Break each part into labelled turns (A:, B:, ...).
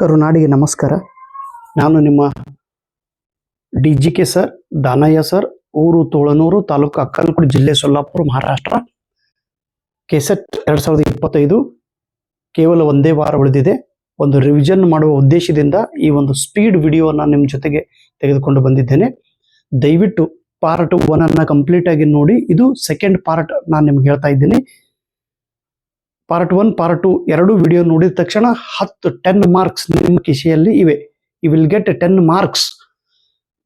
A: ಕರುನಾಡಿಗೆ ನಮಸ್ಕಾರ. ನಾನು ನಿಮ್ಮ DGK ಸರ್, ದಾನಯ್ಯ ಸರ್, ಊರು ತೋಳನೂರು, ತಾಲೂಕು ಅಕ್ಕಲಕೋಟೆ, ಜಿಲ್ಲೆ ಸೊಲ್ಲಾಪುರ, ಮಹಾರಾಷ್ಟ್ರ. ಕೆಸೆಟ್ 2025 ಕೇವಲ ಒಂದೇ ವಾರ ಉಳಿದಿದೆ. ಒಂದು ರಿವಿಷನ್ ಮಾಡುವ ಉದ್ದೇಶದಿಂದ ಈ ಒಂದು ಸ್ಪೀಡ್ ವಿಡಿಯೋನ ನಿಮ್ಮ ಜೊತೆಗೆ ತೆಗೆದುಕೊಂಡು ಬಂದಿದ್ದೇನೆ. ದಯವಿಟ್ಟು ಪಾರ್ಟ್ 1 ಅನ್ನ ಕಂಪ್ಲೀಟ್ ಆಗಿ ನೋಡಿ. ಇದು ಸೆಕೆಂಡ್ ಪಾರ್ಟ್ ನಾನು ನಿಮ್ಗೆ ಹೇಳ್ತಾ ಇದ್ದೀನಿ. ಪಾರ್ಟ್ 1 ಪಾರ್ಟ್ 2 ಎರಡು ವಿಡಿಯೋ ನೋಡಿದ ತಕ್ಷಣ 10 ಮಾರ್ಕ್ಸ್ ನಿಮ್ಮ ಕಿಸೆಯಲ್ಲಿ ಇವೆ. You will get 10 marks.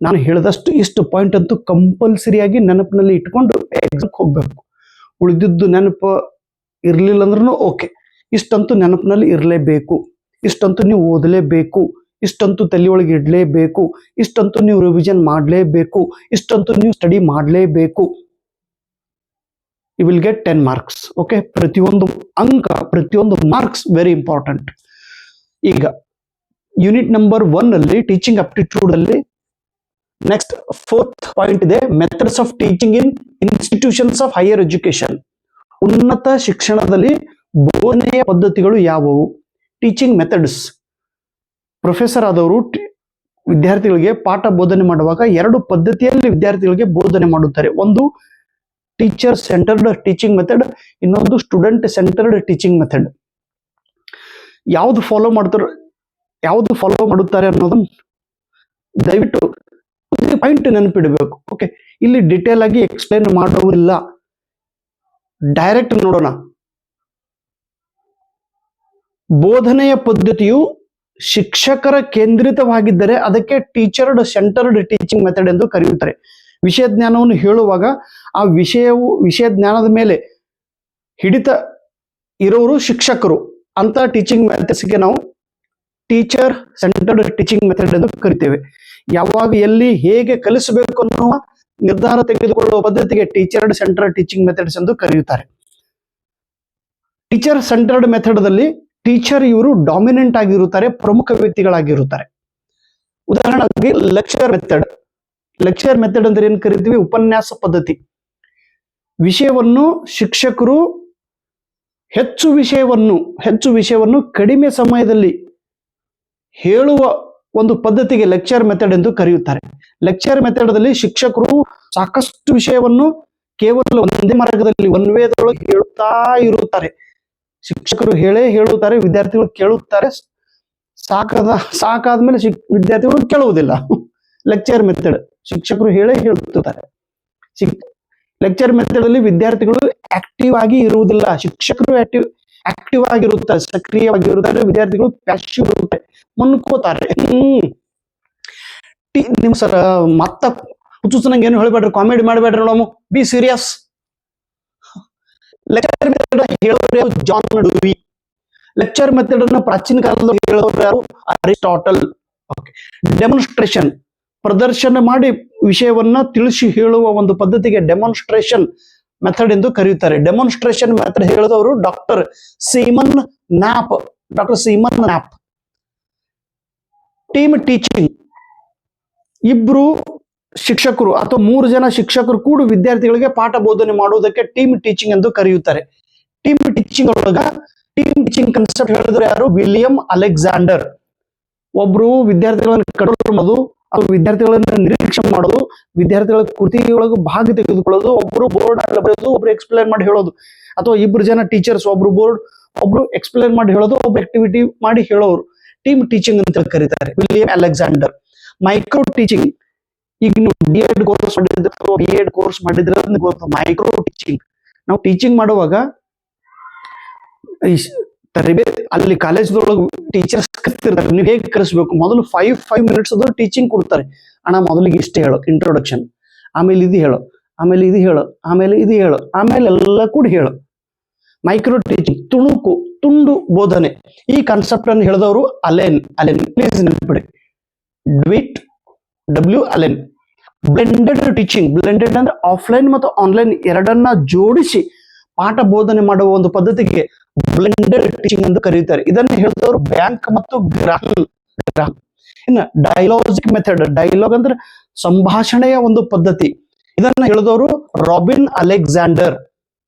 A: ನಾನು ಹೇಳಿದಷ್ಟು ಇಷ್ಟು ಪಾಯಿಂಟ್ ಅಂತೂ ಕಂಪಲ್ಸರಿಯಾಗಿ ನೆನಪಿನಲ್ಲಿ ಇಟ್ಕೊಂಡು ಎಕ್ಸಾಮ್ಗೆ ಹೋಗ್ಬೇಕು. ಉಳಿದಿದ್ದು ನೆನಪು ಇರಲಿಲ್ಲ ಅಂದ್ರೂ ಓಕೆ, ಇಷ್ಟಂತೂ ನೆನಪಿನಲ್ಲಿ ಇರಲೇಬೇಕು, ಇಷ್ಟಂತೂ ನೀವು ಓದಲೇಬೇಕು, ಇಷ್ಟಂತೂ ತಲೆಯೊಳಗೆ ಇಡಲೇಬೇಕು, ಇಷ್ಟಂತೂ ನೀವು ರಿವಿಷನ್ ಮಾಡಲೇಬೇಕು, ಇಷ್ಟಂತೂ ನೀವು ಸ್ಟಡಿ ಮಾಡಲೇಬೇಕು. You will get 10 marks. Okay, ಪ್ರತಿಯೊಂದು ಅಂಕ, ಪ್ರತಿಯೊಂದು ಮಾರ್ಕ್ಸ್ ವೆರಿ ಇಂಪಾರ್ಟೆಂಟ್. ಈಗ ಯೂನಿಟ್ ನಂಬರ್ 1 ಅಲ್ಲಿ ಟೀಚಿಂಗ್ ಅಪ್ಟಿಟ್ಯೂಡ್ ಅಲ್ಲಿ ನೆಕ್ಸ್ಟ್ 4th ಪಾಯಿಂಟ್ ಇದೆ, methods of teaching in institutions of higher education. ಉನ್ನತ ಶಿಕ್ಷಣದಲ್ಲಿ ಬೋಧನೆಯ ಪದ್ಧತಿಗಳು ಯಾವುವು? Teaching methods. ಪ್ರೊಫೆಸರ್ ಆದವರು ವಿದ್ಯಾರ್ಥಿಗಳಿಗೆ ಪಾಠ ಬೋಧನೆ ಮಾಡುವಾಗ 2 ಪದ್ಧತಿಯಲ್ಲಿ ವಿದ್ಯಾರ್ಥಿಗಳಿಗೆ ಬೋಧನೆ ಮಾಡುತ್ತಾರೆ. ಒಂದು ಟೀಚರ್ ಸೆಂಟರ್ಡ್ ಟೀಚಿಂಗ್ ಮೆಥಡ್, ಇನ್ನೊಂದು ಸ್ಟೂಡೆಂಟ್ ಸೆಂಟರ್ಡ್ ಟೀಚಿಂಗ್ ಮೆಥಡ್. ಯಾವ್ದು ಫಾಲೋ ಮಾಡುತ್ತಾರೆ ಅನ್ನೋದನ್ನ ದಯವಿಟ್ಟು ಪಾಯಿಂಟ್ ನೆನಪಿಡಬೇಕು. ಓಕೆ, ಇಲ್ಲಿ ಡಿಟೇಲ್ ಆಗಿ ಎಕ್ಸ್ಪ್ಲೇನ್ ಮಾಡೋದಿಲ್ಲ, ಡೈರೆಕ್ಟ್ ನೋಡೋಣ. ಬೋಧನೆಯ ಪದ್ಧತಿಯು ಶಿಕ್ಷಕರ ಕೇಂದ್ರಿತವಾಗಿದ್ದರೆ ಅದಕ್ಕೆ ಟೀಚರ್ಡ್ ಸೆಂಟರ್ಡ್ ಟೀಚಿಂಗ್ ಮೆಥಡ್ ಎಂದು ಕರೆಯುತ್ತಾರೆ. ವಿಷಯ ಜ್ಞಾನವನ್ನು ಹೇಳುವಾಗ ಆ ವಿಷಯ ಜ್ಞಾನದ ಮೇಲೆ ಹಿಡಿತ ಇರೋರು ಶಿಕ್ಷಕರು. ಅಂತ ಟೀಚಿಂಗ್ ಮೆಥಡ್ಸ್ಗೆ ನಾವು ಟೀಚರ್ ಸೆಂಟರ್ಡ್ ಟೀಚಿಂಗ್ ಮೆಥಡ್ ಎಂದು ಕರಿತೇವೆ. ಯಾವಾಗ ಎಲ್ಲಿ ಹೇಗೆ ಕಲಿಸಬೇಕು ಅನ್ನುವ ನಿರ್ಧಾರ ತೆಗೆದುಕೊಳ್ಳುವ ಪದ್ಧತಿಗೆ ಟೀಚರ್ಡ್ ಸೆಂಟರ್ಡ್ ಟೀಚಿಂಗ್ ಮೆಥಡ್ಸ್ ಎಂದು ಕರೆಯುತ್ತಾರೆ. ಟೀಚರ್ ಸೆಂಟರ್ಡ್ ಮೆಥಡ್ದಲ್ಲಿ ಟೀಚರ್ ಇವರು ಡಾಮಿನೆಂಟ್ ಆಗಿರುತ್ತಾರೆ, ಪ್ರಮುಖ ವ್ಯಕ್ತಿಗಳಾಗಿರುತ್ತಾರೆ. ಉದಾಹರಣೆಗೆ ಲೆಕ್ಚರ್ ಮೆಥಡ್. ಲೆಕ್ಚರ್ ಮೆಥಡ್ ಅಂದ್ರೆ ಏನ್ ಕರಿತೀವಿ? ಉಪನ್ಯಾಸ ಪದ್ಧತಿ. ವಿಷಯವನ್ನು ಶಿಕ್ಷಕರು ಹೆಚ್ಚು ವಿಷಯವನ್ನು ಕಡಿಮೆ ಸಮಯದಲ್ಲಿ ಹೇಳುವ ಒಂದು ಪದ್ಧತಿಗೆ ಲೆಕ್ಚರ್ ಮೆಥಡ್ ಎಂದು ಕರೆಯುತ್ತಾರೆ. ಲೆಕ್ಚರ್ ಮೆಥಡ್ದಲ್ಲಿ ಶಿಕ್ಷಕರು ಸಾಕಷ್ಟು ವಿಷಯವನ್ನು ಕೇವಲ ಒಂದೇ ಮಾರ್ಗದಲ್ಲಿ ವೇದೊಳಗೆ ಹೇಳುತ್ತಾ ಇರುತ್ತಾರೆ. ಶಿಕ್ಷಕರು ಹೇಳುತ್ತಾರೆ, ವಿದ್ಯಾರ್ಥಿಗಳು ಕೇಳುತ್ತಾರೆ, ಸಾಕಾದ್ಮೇಲೆ ವಿದ್ಯಾರ್ಥಿಗಳು ಕೇಳುವುದಿಲ್ಲ. ಲೆಕ್ಚರ್ ಮೆಥಡ್ ಶಿಕ್ಷಕರು ಹೇಳುತ್ತಾರೆ. ಲೆಕ್ಚರ್ ಮೆಥಡ್ ಅಲ್ಲಿ ವಿದ್ಯಾರ್ಥಿಗಳು ಆಕ್ಟಿವ್ ಆಗಿ ಇರುವುದಿಲ್ಲ, ಶಿಕ್ಷಕರು ಆಕ್ಟಿವ್ ಆಗಿರುತ್ತಾರೆ, ಸಕ್ರಿಯವಾಗಿರುತ್ತಾರೆ, ವಿದ್ಯಾರ್ಥಿಗಳು ಪ್ಯಾಸಿವ್ ಇರುತ್ತಾರೆ, ಮನ್ಕೋತಾರೆ. ನಿಮ್ ಸರ್ ಮತ್ತ ಹುಚ್ಚುಚ್ಚನಂಗೆ ಏನು ಹೇಳ್ಬೇಡ್ರಿ, ಕಾಮಿಡಿ ಮಾಡಬೇಡ್ರಿ, ನೋಡಮ್ಮ, ಬಿ ಸೀರಿಯಸ್. ಲೆಕ್ಚರ್ ಮೆಥಡ್ ಹೇಳೋರು ಜಾನ್ ಡುವಿ. ಲೆಕ್ಚರ್ ಮೆಥಡ್ ಅನ್ನ ಪ್ರಾಚೀನ ಕಾಲದಲ್ಲಿ ಹೇಳೋರು ಯಾರು? ಅರಿಸ್ಟಾಟಲ್. ಡೆಮಾನ್ಸ್ಟ್ರೇಷನ್, ಪ್ರದರ್ಶನ ಮಾಡಿ ವಿಷಯವನ್ನ ತಿಳಿಸಿ ಹೇಳುವ ಒಂದು ಪದ್ಧತಿಗೆ ಡೆಮಾನ್ಸ್ಟ್ರೇಷನ್ ಮೆಥಡ್ ಎಂದು ಕರೆಯುತ್ತಾರೆ. ಡೆಮಾನ್ಸ್ಟ್ರೇಷನ್ ಮೆಥಡ್ ಹೇಳಿದವರು doctor Seaman Knapp. Team teaching, ಇಬ್ರು ಶಿಕ್ಷಕರು ಅಥವಾ 3 ಜನ ಶಿಕ್ಷಕರು ಕೂಡ ವಿದ್ಯಾರ್ಥಿಗಳಿಗೆ ಪಾಠ ಬೋಧನೆ ಮಾಡುವುದಕ್ಕೆ ಟೀಮ್ ಟೀಚಿಂಗ್ ಎಂದು ಕರೆಯುತ್ತಾರೆ. ಟೀಮ್ ಟೀಚಿಂಗ್ ಕಾನ್ಸೆಪ್ಟ್ ಹೇಳಿದ್ರೆ ಯಾರು? William Alexander. ಒಬ್ರು ವಿದ್ಯಾರ್ಥಿಗಳನ್ನು ಕಂಟ್ರೋಲ್ ಮಾಡೋದು, ಅದು ವಿದ್ಯಾರ್ಥಿಗಳನ್ನ ನಿರೀಕ್ಷೆ ಮಾಡೋದು, ವಿದ್ಯಾರ್ಥಿಗಳ ಕೃತಿಯೊಳಗೆ ಭಾಗ ತೆಗೆದುಕೊಳ್ಳೋದು, ಒಬ್ರು ಬೋರ್ಡ್ ಬರೆಯೋದು, ಒಬ್ರು ಎಕ್ಸ್ಪ್ಲೇನ್ ಮಾಡಿ ಹೇಳೋದು, ಅಥವಾ 2 ಜನ ಟೀಚರ್ಸ್, ಒಬ್ರು ಎಕ್ಸ್ಪ್ಲೇನ್ ಮಾಡಿ ಹೇಳೋದು, ಒಬ್ರು ಆಕ್ಟಿವಿಟಿ ಮಾಡಿ ಹೇಳೋರು ಟೀಮ್ ಟೀಚಿಂಗ್ ಅಂತ ಕರೀತಾರೆ. William Alexander. ಮೈಕ್ರೋ ಟೀಚಿಂಗ್, ಈಗ ನೀವು B.Ed ಕೋರ್ಸ್ ಮಾಡಿದ್ರೆ ಮೈಕ್ರೋ ಟೀಚಿಂಗ್. ನಾವು ಟೀಚಿಂಗ್ ಮಾಡುವಾಗ ತರಬೇತಿ ಅಲ್ಲಿ ಕಾಲೇಜ್ದೊಳಗೆ ಟೀಚರ್ಸ್ ಕಲಿತಿರ್ತಾರೆ, ನೀವು ಹೇಗೆ ಕಲಿಸ್ಬೇಕು, ಮೊದಲು 5 ಮಿನಿಟ್ಸ್ ಟೀಚಿಂಗ್ ಕೊಡ್ತಾರೆ. ಅಣ್ಣ ಮೊದಲಿಗೆ ಇಷ್ಟೇ ಹೇಳು, ಇಂಟ್ರೊಡಕ್ಷನ್, ಆಮೇಲೆ ಇದು ಹೇಳು, ಆಮೇಲೆ ಇದು ಹೇಳು, ಆಮೇಲೆ ಇದು ಹೇಳು, ಆಮೇಲೆ ಎಲ್ಲ ಕೂಡ ಹೇಳು. ಮೈಕ್ರೋ ಟೀಚಿಂಗ್, ತುಂಡು ಬೋಧನೆ. ಈ ಕಾನ್ಸೆಪ್ಟ್ ಅನ್ನು ಹೇಳಿದವರು ಅಲೆನ್. ಪ್ಲೀಸ್ ನೆನಪಿಡಿ, W. Allen. Blended teaching, blended ಅಂದ್ರೆ ಆಫ್ಲೈನ್ ಮತ್ತು ಆನ್ಲೈನ್ ಎರಡನ್ನ ಜೋಡಿಸಿ ಪಾಠ ಬೋಧನೆ ಮಾಡುವ ಒಂದು ಪದ್ಧತಿಗೆ ಬ್ಲೆಂಡೆಡ್ ಟೀಚಿಂಗ್ ಎಂದು ಕರೆಯುತ್ತಾರೆ. ಇದನ್ನು ಹೇಳಿದವರು ಬ್ಯಾಂಕ್ ಮತ್ತು ಗ್ರಾಹಂ. ಇನ್ನು ಡೈಲಾಜಿಕ್ ಮೆಥಡ್. ಡೈಲಾಗ್ ಅಂದ್ರೆ ಸಂಭಾಷಣೆಯ ಒಂದು ಪದ್ಧತಿ. ಇದನ್ನ ಹೇಳಿದವರು ರಾಬಿನ್ ಅಲೆಕ್ಸಾಂಡರ್.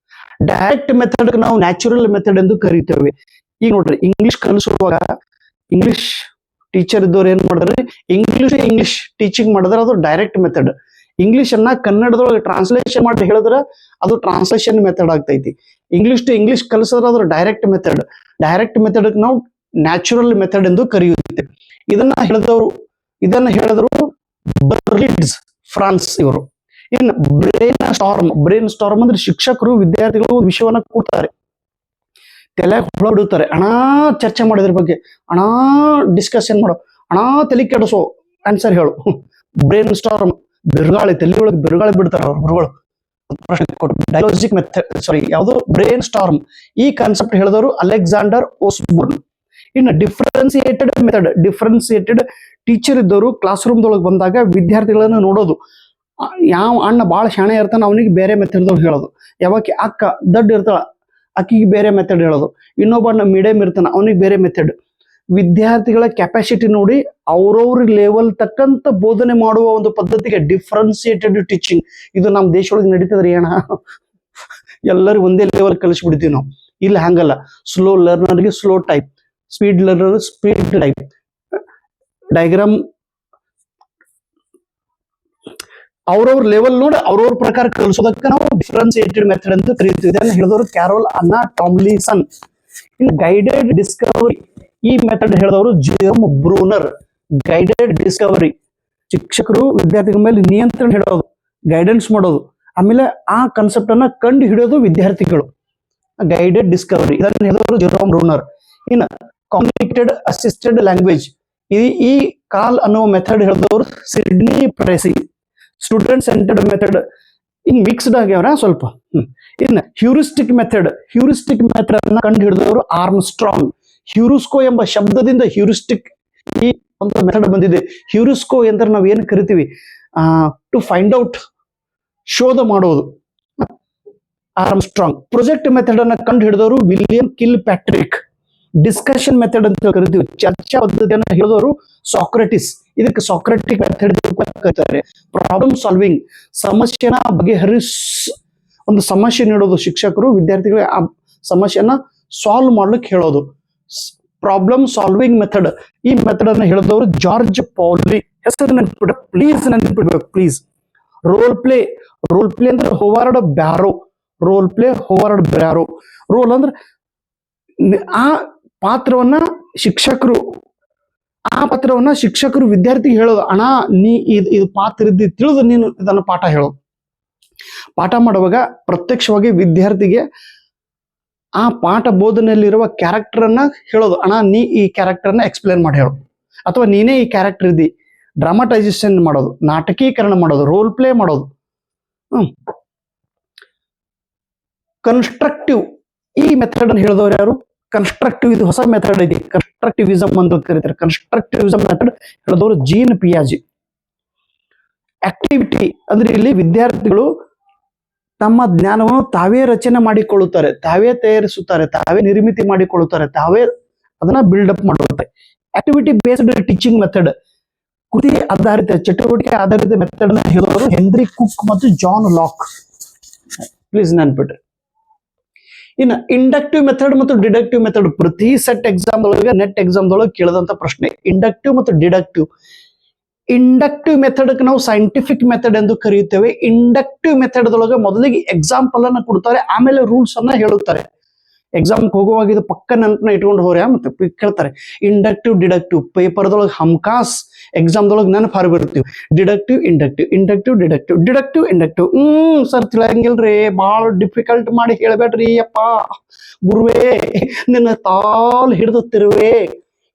A: ಡೈರೆಕ್ಟ್ ಮೆಥಡ್ ನಾವು ನ್ಯಾಚುರಲ್ ಮೆಥಡ್ ಎಂದು ಕರೀತೇವೆ. ಈಗ ನೋಡ್ರಿ, ಇಂಗ್ಲಿಷ್ ಕಲಿಸುವಾಗ ಇಂಗ್ಲಿಷ್ ಟೀಚರ್ ಇದ್ದವ್ರು ಏನ್ ಮಾಡಿದ್ರೆ ಇಂಗ್ಲಿಷ್ ಟೀಚಿಂಗ್ ಮಾಡಿದ್ರೆ ಅದು ಡೈರೆಕ್ಟ್ ಮೆಥಡ್. ಇಂಗ್ಲಿಷ್ ಅನ್ನ ಕನ್ನಡದೊಳಗೆ ಟ್ರಾನ್ಸ್ಲೇಷನ್ ಮಾಡಿ ಹೇಳಿದ್ರೆ ಅದು ಟ್ರಾನ್ಸ್ಲೇಷನ್ ಮೆಥಡ್ ಆಗ್ತೈತಿ. ಇಂಗ್ಲಿಷ್ ಟು ಇಂಗ್ಲಿಷ್ ಕಲಿಸಿದ್ರೆ ಅದು ಡೈರೆಕ್ಟ್ ಮೆಥಡ್. ಡೈರೆಕ್ಟ್ ಮೆಥಡ್ ನಾವು ನ್ಯಾಚುರಲ್ ಮೆಥಡ್ ಎಂದು ಕರೆಯುತ್ತೇವೆ. ಇದನ್ನ ಹೇಳಿದ್ರು ಬರ್ಲಿಡ್ಸ್ ಫ್ರಾನ್ಸ್ ಇವರು. ಇನ್ನು ಬ್ರೈನ್ ಸ್ಟಾರ್ಮ್ ಅಂದ್ರೆ ಶಿಕ್ಷಕರು ವಿದ್ಯಾರ್ಥಿಗಳು ವಿಷಯವನ್ನ ಕೊಡ್ತಾರೆ, ತಲೆ ಹೊಳ ಬಿಡುತ್ತಾರೆ, ಚರ್ಚೆ ಮಾಡೋದ್ರ ಬಗ್ಗೆ, ಡಿಸ್ಕಷನ್ ಮಾಡೋ, ತಲೆ ಕೆಡಿಸೋ, ಆನ್ಸರ್ ಹೇಳು. ಬ್ರೈನ್ ಸ್ಟಾರ್ಮ್ ಬಿರುಗಾಳಿ, ತಲೆ ಒಳಗೆ ಬಿರುಗಾಳಿ ಬಿಡ್ತಾರೆ ಅವ್ರ ಗುರುಗಳು. ಡೈಲಾಜಿಕ್ ಮೆಥಡ್, ಯಾವುದು ಬ್ರೈನ್ ಸ್ಟಾರ್ಮ್. ಈ ಕಾನ್ಸೆಪ್ಟ್ ಹೇಳಿದವರು ಅಲೆಕ್ಸಾಂಡರ್ ಓಸ್ಬೋರ್ನ್. ಇನ್ನು ಡಿಫ್ರೆನ್ಸಿಯೇಟೆಡ್ ಟೀಚರ್ ಇದ್ದವರು ಕ್ಲಾಸ್ ರೂಮ್ ದೊಳಗೆ ಬಂದಾಗ ವಿದ್ಯಾರ್ಥಿಗಳನ್ನ ನೋಡೋದು. ಯಾವ ಅಣ್ಣ ಬಹಳ ಶಾಣೆ ಇರ್ತಾನ ಅವನಿಗೆ ಬೇರೆ ಮೆಥಡ್ ಹೇಳೋದು. ಯಾವಾಗ ಅಕ್ಕ ದೊಡ್ಡ ಇರ್ತಾಳ ಅಕ್ಕಿಗೆ ಬೇರೆ ಮೆಥಡ್ ಹೇಳೋದು. ಇನ್ನೊಬ್ಬ ಅಣ್ಣ ಮೀಡಿಯಂ ಇರ್ತಾನ ಅವನಿಗೆ ಬೇರೆ ಮೆಥಡ್. ವಿದ್ಯಾರ್ಥಿಗಳ ಕೆಪಾಸಿಟಿ ನೋಡಿ ಅವ್ರವ್ರ ಲೆವೆಲ್ ತಕ್ಕಂತ ಬೋಧನೆ ಮಾಡುವ ಒಂದು ಪದ್ಧತಿಗೆ ಡಿಫ್ರೆನ್ಸಿಯೇಟೆಡ್ ಟೀಚಿಂಗ್. ಇದು ನಮ್ಮ ದೇಶದೊಳಗೆ ನಡೀತದ್ರಿ ಅಣ್ಣ. ಎಲ್ಲರೂ ಒಂದೇ ಲೆವೆಲ್ ಕಲಿಸ್ಬಿಡ್ತೀವಿ ನಾವು. ಇಲ್ಲಿ ಹಂಗಲ್ಲ. ಸ್ಲೋ ಲರ್ನರ್ಗೆ slow type, speed learner speed type. Diagram ಅವ್ರವ್ರ ಲೆವೆಲ್ ನೋಡಿ ಅವ್ರವ್ರ ಪ್ರಕಾರ ಕಲಿಸೋದಕ್ಕೆ ನಾವು ಡಿಫ್ರೆನ್ಸಿಯೇಟೆಡ್ ಮೆಥಡ್ ಅಂತ ಕರೀತೀವಿ. ಇದನ್ನ ಹೇಳಿದವರು ಕ್ಯಾರೋಲ್ ಅನ್ನಾ ಟಾಮ್ಲಿನ್ಸನ್. ಇನ್ನು ಗೈಡೆಡ್ ಡಿಸ್ಕವರಿ, ಈ ಮೆಥಡ್ ಹೇಳಿದವರು ಜೆರೋಮ್ ಬ್ರೂನರ್. ಗೈಡೆಡ್ ಡಿಸ್ಕವರಿ, ಶಿಕ್ಷಕರು ವಿದ್ಯಾರ್ಥಿಗಳ ಮೇಲೆ ನಿಯಂತ್ರಣ ಹೇಳೋದು, ಗೈಡೆನ್ಸ್ ಮಾಡೋದು, ಆಮೇಲೆ ಆ ಕಾನ್ಸೆಪ್ಟ್ ಅನ್ನ ಕಂಡು ಹಿಡಿಯೋದು ವಿದ್ಯಾರ್ಥಿಗಳು. ಗೈಡೆಡ್ ಡಿಸ್ಕವರಿ ಇದನ್ನ ಹೇಳಿದವರು ಜೆರೋಮ್ ಬ್ರೂನರ್. ಇನ್ನು ಕಾಂಪ್ಲಿಕೇಟೆಡ್ ಅಸಿಸ್ಟೆಡ್ ಲ್ಯಾಂಗ್ವೇಜ್, ಈ ಕಾಲ್ ಅನ್ನುವ ಮೆಥಡ್ ಹೇಳಿದವರು Sidney Pressey. Student centred method ಹಿಂಗ್ ಮಿಕ್ಸ್ಡ್ ಆಗ್ಯಾವ್ರ ಸ್ವಲ್ಪ. ಇನ್ನು ಹ್ಯೂರಿಸ್ಟಿಕ್ ಮೆಥಡ್ ಅನ್ನ ಕಂಡು ಹಿಡಿದವರು ಆರ್ಮ್ಸ್ಟ್ರಾಂಗ್. ಹ್ಯೂರಿಸ್ಕೋ ಎಂಬ ಶಬ್ದದಿಂದ ಹ್ಯೂರಿಸ್ಟಿಕ್ ಈ ಒಂದು ಮೆಥಡ್ ಬಂದಿದೆ. ಹ್ಯೂರಿಸ್ಕೋ ಎಂದ್ರೆ ನಾವ್ ಏನ್ ಕರಿತೀವಿ, ಟು ಫೈಂಡ್ ಔಟ್, ಶೋಧ ಮಾಡೋದು. ಆರ್ಮ್ಸ್ಟ್ರಾಂಗ್. ಪ್ರೊಜೆಕ್ಟ್ ಮೆಥಡ್ ಅನ್ನ ಕಂಡು ಹಿಡಿದವರು William Kilpatrick. Discussion method ಅಂತ ಕರಿತೀವಿ, ಚರ್ಚಾ ಪದ್ಧತಿಯನ್ನು ಹೇಳಿದವರು ಸಾಕ್ರೆಟಿಸ್. ಇದಕ್ಕೆ ಸಾಕ್ರೆಟಿಕ್ ಮೆಥಡ್ ಕರೀತಾರೆ. ಪ್ರಾಬ್ಲಮ್ ಸಾಲ್ವಿಂಗ್, ಸಮಸ್ಯೆನ ಒಂದು ಸಮಸ್ಯೆ ನೀಡೋದು, ಶಿಕ್ಷಕರು ವಿದ್ಯಾರ್ಥಿಗಳಿಗೆ ಆ ಸಮಸ್ಯೆನ ಸಾಲ್ವ್ ಮಾಡ್ಲಿಕ್ಕೆ ಹೇಳೋದು. ಪ್ರಾಬ್ಲಮ್ ಸಾಲ್ವಿಂಗ್ ಮೆಥಡ್, ಈ ಮೆಥಡ್ ಅನ್ನು ಹೇಳಿದವರು ಜಾರ್ಜ್ ಪೌಲಿ. ಹೆಸರು ನೆನಪಿಡ್ಬೇಕು ಪ್ಲೀಸ್. ರೋಲ್ ಪ್ಲೇ ಅಂದ್ರೆ ಹೋವಾರ್ಡ್ ಬ್ಯಾರೋ. ರೋಲ್ ಅಂದ್ರೆ ಆ ಪಾತ್ರವನ್ನ ಶಿಕ್ಷಕರು ವಿದ್ಯಾರ್ಥಿಗೆ ಹೇಳೋದು. ನೀ ಇದು ಪಾತ್ರ ಇದ್ದಿ ತಿಳಿದು ನೀನು ಇದನ್ನು ಪಾಠ ಹೇಳೋದು. ಪಾಠ ಮಾಡುವಾಗ ಪ್ರತ್ಯಕ್ಷವಾಗಿ ವಿದ್ಯಾರ್ಥಿಗೆ ಆ ಪಾಠ ಬೋಧನೆಯಲ್ಲಿರುವ ಕ್ಯಾರೆಕ್ಟರ್ ಅನ್ನ ಹೇಳೋದು. ನೀ ಈ ಕ್ಯಾರೆಕ್ಟರ್ ಅನ್ನ ಎಕ್ಸ್ಪ್ಲೇನ್ ಮಾಡಿ ಹೇಳು, ಅಥವಾ ನೀನೇ ಈ ಕ್ಯಾರೆಕ್ಟರ್ ಇದ್ದಿ. ಡ್ರಾಮಾಟೈಸೇಷನ್ ಮಾಡೋದು, ನಾಟಕೀಕರಣ ಮಾಡೋದು, ರೋಲ್ ಪ್ಲೇ ಮಾಡೋದು. ಕನ್ಸ್ಟ್ರಕ್ಟಿವ್, ಈ ಮೆಥಡ್ ಅನ್ನು ಹೇಳಿದವರು ಯಾರು? ಕನ್ಸ್ಟ್ರಕ್ಟಿವ್. ಇದು ಹೊಸ ಮೆಥಡ್ ಐತಿ, ಕನ್ಸ್ಟ್ರಕ್ಟಿವಿಸಮ್ ಅಂತ ಕರೀತಾರೆ. ಕನ್ಸ್ಟ್ರಕ್ಟಿವಿಸಮ್ ಮೆಥಡ್ ಹೇಳಿದವರು ಜೀನ್ ಪಿಯಾಜಿ. ಆಕ್ಟಿವಿಟಿ ಅಂದ್ರೆ ಇಲ್ಲಿ ವಿದ್ಯಾರ್ಥಿಗಳು ತಮ್ಮ ಜ್ಞಾನವನ್ನು ತಾವೇ ರಚನೆ ಮಾಡಿಕೊಳ್ಳುತ್ತಾರೆ, ತಾವೇ ತಯಾರಿಸುತ್ತಾರೆ, ತಾವೇ ನಿರ್ಮಿತಿ ಮಾಡಿಕೊಳ್ಳುತ್ತಾರೆ, ತಾವೇ ಅದನ್ನ ಬಿಲ್ಡಪ್ ಮಾಡುತ್ತಾರೆ. ಆಕ್ಟಿವಿಟಿ ಬೇಸ್ಡ್ ಟೀಚಿಂಗ್ ಮೆಥಡ್, ಕೃತಿ ಆಧಾರಿತ, ಚಟುವಟಿಕೆ ಆಧಾರಿತ ಮೆಥಡ್ ನ ಹೇಳಿದವರು ಹೆನ್ರಿ ಕುಕ್ ಮತ್ತು ಜಾನ್ ಲಾಕ್. ಪ್ಲೀಸ್ ನೆನ್ಪಿಟ್ರಿ. ಇನ್ನು ಇಂಡಕ್ಟಿವ್ ಮೆಥಡ್ ಮತ್ತು ಡಿಡಕ್ಟಿವ್ ಮೆಥಡ್ ಪ್ರತಿ ಸೆಟ್ ಎಕ್ಸಾಮ್ ಒಳಗೆ, ನೆಟ್ ಎಕ್ಸಾಮ್ ಒಳಗೆ ಕೇಳಿದಂತ ಪ್ರಶ್ನೆ. ಇಂಡಕ್ಟಿವ್ ಮತ್ತು ಡಿಡಕ್ಟಿವ್. ಇಂಡಕ್ಟಿವ್ ಮೆಥಡ್ ನಾವು ಸೈಂಟಿಫಿಕ್ ಮೆಥಡ್ ಎಂದು ಕರೆಯುತ್ತೇವೆ. ಇಂಡಕ್ಟಿವ್ ಮೆಥಡ್ ಒಳಗೆ ಮೊದಲಿಗೆ ಎಕ್ಸಾಂಪಲ್ ಅನ್ನ ಕೊಡ್ತಾರೆ, ಆಮೇಲೆ ರೂಲ್ಸ್ ಅನ್ನ ಹೇಳುತ್ತಾರೆ. ಎಕ್ಸಾಮ್ ಹೋಗುವಾಗ ಇದು ಪಕ್ಕ ನೆನಪನ್ನ ಇಟ್ಕೊಂಡು ಹೋಗ್ರೆ ಮತ್ತೆ ಕೇಳ್ತಾರೆ. ಇಂಡಕ್ಟಿವ್ ಡಿಡಕ್ಟಿವ್ ಪೇಪರ್ದೊಳಗೆ ಹಮ್ಕಾಸ್ ಎಕ್ಸಾಮ್ದೊಳಗೆ ನೆನಪು ಹಾರಿಬಿಡ್ತೀವಿ. Deductive deductive inductive. ಸರ್ ತಿಳಿಯಂಗಿಲ್ರಿ, ಬಹಳ ಡಿಫಿಕಲ್ಟ್ ಮಾಡಿ ಹೇಳ್ಬೇಡ್ರಿ ಅಪ್ಪ ಗುರುವೇ, ನಿನ್ನ ತಾಲ್ ಹಿಡಿದುತ್ತಿರುವೆ.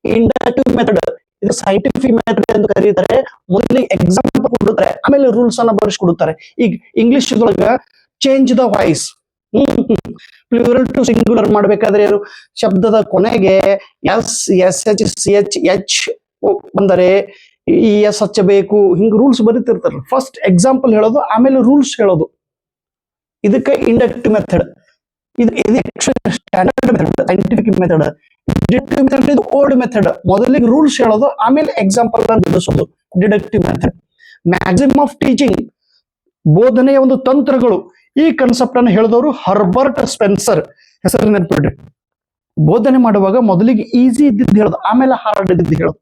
A: ಇಂಡಕ್ಟಿವ್ ಮೆಥಡ್ ಇದು ಸೈಂಟಿಫಿಕ್ ಮೆಥಡ್ ಎಂದು ಕರೀತಾರೆ. ಮೊದಲಿಗೆ ಎಕ್ಸಾಂಪಲ್ ಕೊಡುತ್ತಾರೆ, ಆಮೇಲೆ ರೂಲ್ಸ್ ಅನ್ನ ಬರೆಸ್ಕೊಡುತ್ತಾರೆ. ಈಗ ಇಂಗ್ಲಿಷ್ ದೊಳಗ change the voice, plural to singular ಮಾಡ್ಬೇಕಾದ್ರೆ ಶಬ್ದದ ಕೊನೆಗೆ SH ಬಂದರೆ ಎಸ್ ಹಚ್ಚಬೇಕು, ಹಿಂಗ್ ರೂಲ್ಸ್ ಬರೀತಿರ್ತಾರೆ. ಫಸ್ಟ್ ಎಕ್ಸಾಂಪಲ್ ಹೇಳೋದು, ಆಮೇಲೆ ರೂಲ್ಸ್ ಹೇಳೋದು. ಇದಕ್ಕೆ ಇಂಡಕ್ಟಿವ್ ಮೆಥಡ್. ಇದು standard method, scientific method. Deductive method ಇದು ಓಲ್ಡ್ ಮೆಥಡ್. ಮೊದಲಿಗೆ ರೂಲ್ಸ್ ಹೇಳೋದು, ಆಮೇಲೆ ಎಕ್ಸಾಂಪಲ್ ಬಿಡಿಸೋದು. Deductive method. Maximum of teaching, ಬೋಧನೆಯ ಒಂದು ತಂತ್ರಗಳು. ಈ ಕಾನ್ಸೆಪ್ಟ್ ಅನ್ನು ಹೇಳಿದವರು ಹರ್ಬರ್ಟ್ ಸ್ಪೆನ್ಸರ್. ಹೆಸರು ನೆನಪಿಡ್ರಿ. ಬೋಧನೆ ಮಾಡುವಾಗ ಮೊದಲಿಗೆ ಈಸಿ ಇದ್ದಿದ್ದು ಹೇಳೋದು, ಆಮೇಲೆ ಹಾರ್ಡ್ ಇದ್ದಿದ್ದು ಹೇಳೋದು.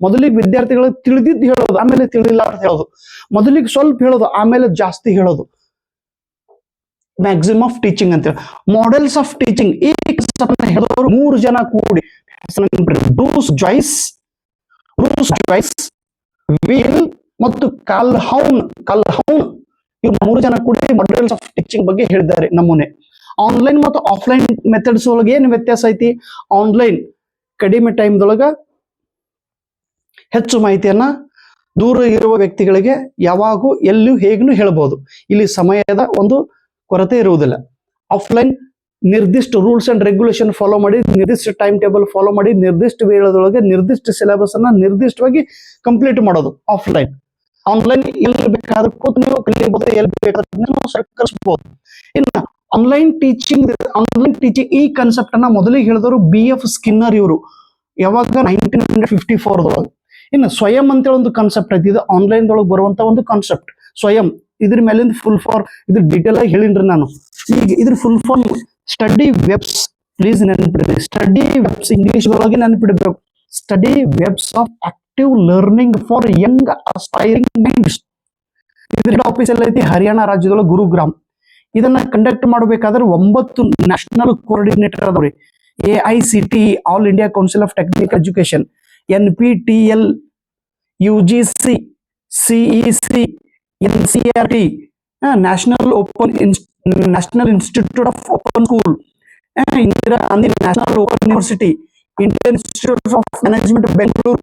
A: ಮೊದಲಿಗೆ ವಿದ್ಯಾರ್ಥಿಗಳಿಗೆ ತಿಳಿದಿದ್ದು ಹೇಳೋದು, ಆಮೇಲೆ ತಿಳಿಲ್ಲ ಅಂತ ಹೇಳೋದು, ಮೊದಲಿಗೆ ಸ್ವಲ್ಪ ಹೇಳೋದು, ಆಮೇಲೆ ಜಾಸ್ತಿ ಹೇಳೋದು. ಮ್ಯಾಕ್ಸಿಮಮ್ ಆಫ್ ಟೀಚಿಂಗ್ ಅಂತೇಳಿ. ಮಾಡೆಲ್ಸ್ ಆಫ್ ಟೀಚಿಂಗ್ ಈ ಹೇಳಿದವರು 3 ಜನ ಕೂಡಿ ಬ್ರೂಸ್ ಜಾಯ್ಸ್, ವೀಲ್ ಮತ್ತು ಕಾಲ್ಹೌನ್ ಇವ್ರು 3 ಜನ ಕೂಡಿ ಮಾಡೆಲ್ಸ್ ಆಫ್ ಟೀಚಿಂಗ್ ಬಗ್ಗೆ ಹೇಳಿದ್ದಾರೆ. ನಮೂನೆ ಆನ್ಲೈನ್ ಮತ್ತು ಆಫ್ಲೈನ್ ಮೆಥಡ್ಸ್ ಒಳಗೆ ಏನ್ ವ್ಯತ್ಯಾಸ ಐತಿ? ಆನ್ಲೈನ್ ಕಡಿಮೆ ಟೈಮ್ದೊಳಗ ಹೆಚ್ಚು ಮಾಹಿತಿಯನ್ನ ದೂರ ಇರುವ ವ್ಯಕ್ತಿಗಳಿಗೆ ಯಾವಾಗೂ ಎಲ್ಲೂ ಹೇಗೂ ಹೇಳಬಹುದು. ಇಲ್ಲಿ ಸಮಯದ ಒಂದು ಕೊರತೆ ಇರುವುದಿಲ್ಲ. ಆಫ್ಲೈನ್ ನಿರ್ದಿಷ್ಟ ರೂಲ್ಸ್ ಅಂಡ್ ರೆಗ್ಯುಲೇಷನ್ ಫಾಲೋ ಮಾಡಿ, ನಿರ್ದಿಷ್ಟ ಟೈಮ್ ಟೇಬಲ್ ಫಾಲೋ ಮಾಡಿ, ನಿರ್ದಿಷ್ಟ ವೇಳದೊಳಗೆ ನಿರ್ದಿಷ್ಟ ಸಿಲೆಬಸ್ ಅನ್ನ ನಿರ್ದಿಷ್ಟವಾಗಿ ಕಂಪ್ಲೀಟ್ ಮಾಡೋದು ಆಫ್ಲೈನ್. ಆನ್ಲೈನ್ ಎಲ್ಲಿ ಬೇಕಾದ್ರೂ ಕೂತು ನೀವು ಕಲಿಯಬಹುದು, ಎಲ್ಲಿ ಬೇಕಾದ್ರೂ ಕಲಿಸಬಹುದು. ಇನ್ನು ಆನ್ಲೈನ್ ಟೀಚಿಂಗ್ ಈ ಕಾನ್ಸೆಪ್ಟ್ ಅನ್ನ ಮೊದಲಿಗೆ ಹೇಳಿದವರು BF ಸ್ಕಿನ್ನರ್. ಇವರು ಯಾವಾಗ 1954 ಇನ್ನು ಸ್ವಯಂ ಅಂತೇಳಿ ಒಂದು ಕಾನ್ಸೆಪ್ಟ್ ಐತಿ. ಇದು ಆನ್ಲೈನ್ ದೊಳಗೆ ಬರುವಂತ ಒಂದು ಕಾನ್ಸೆಪ್ಟ್ ಸ್ವಯಂ. ಇದ್ರ ಮೇಲಿಂದ ಫುಲ್ ಫಾರ್ಮ್ ಇದು ಡೀಟೇಲ್ ಆಗಿ ಹೇಳಿನ್ರಿ ನಾನು. ಈಗ ಇದ್ರ full form study webs. Please ನೆನಪಿಡ್ರಿ, ಸ್ಟಡಿ ವೆಬ್ಸ್ ಇಂಗ್ಲಿಷ್ ಒಳಗೆ ನೆನಪಿಡಬೇಕು. Study webs of active learning for young aspiring minds. ಇದ್ರ ಆಫೀಸ್ ಎಲ್ಲ ಐತಿ ಹರಿಯಾಣ ರಾಜ್ಯದೊಳಗೆ ಗುರುಗ್ರಾಮ್. ಇದನ್ನ ಕಂಡಕ್ಟ್ ಮಾಡಬೇಕಾದ್ರೆ 9 ನ್ಯಾಷನಲ್ ಕೋಆರ್ಡಿನೇಟರ್ ಅದಾವ್ರಿ. AICTE All India Council of Technical Education, NPTEL, UGC, CEC, NCERT, National Institute of Open School, Indira Gandhi National Open University, Indian Institute of Management Bengaluru,